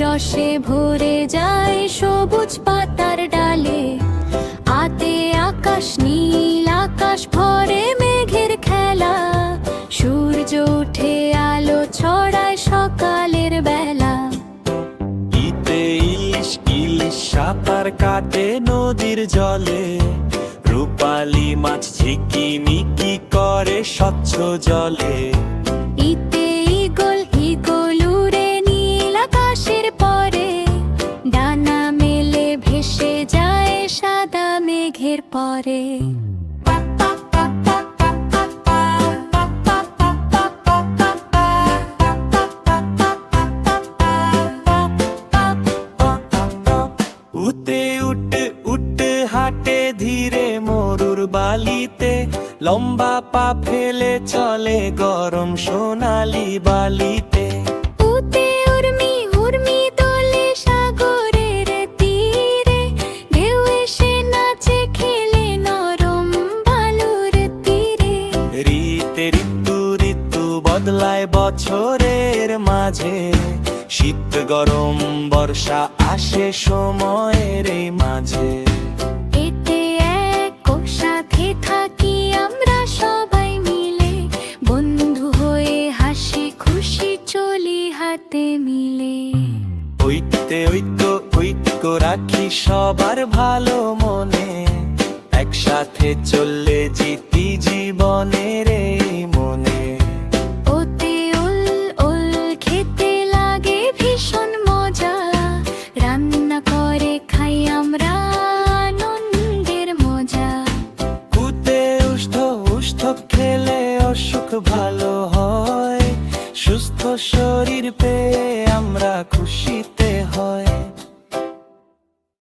রসে ভরে যায় সবুজ পাতার ডালে। আতে আকাশ নীল, আকাশ ভরে মেঘের খেলা। সূর্য উঠে আলো ছড়ায় সকালের বেলা। ইতে ইলিশ ইলিশ সাঁতার কাটে নদীর জলে। রূপালী মাছ ঝিকিমিকি করে স্বচ্ছ জলে। ইতে ঈগল ঈগল উড়ে নীল আকাশের পরে। ডানা মেলে ভেসে যায় সাদা মেঘের পরে। উতে উঠ উঠ হাঁটে ধীরে মরুর বালিতে। লম্বা পা ফেলে চলে গরম সোনালি বালিতে। উতে উর্মি উর্মি দোলে সাগরের তীরে। ঢেউ এসে নাচে খেলে নরম বালুর তীরে। ঋতে ঋতু ঋতু বদলায় বছরের মাঝে। শীত গরম বর্ষা আসে সময়ের এই মাঝে। এতে এক সাথে থাকি আমরা সবাই মিলে। বন্ধু হয়ে হাসি খুশি চলি হাতে মিলে। ঐক্য রাখি সবার ভালো মনে। একসাথে চললে জিতি জীবনের এই মনে। ওতে ওল ওল খেতে লাগে ভীষণ মজা। রান্না করে খাই আমরা আনন্দের মজা। উতে উষ্ঠ খেলে অসুখ ভালো হয়। সুস্থ শরীর পেয়ে আমরা খুশিতে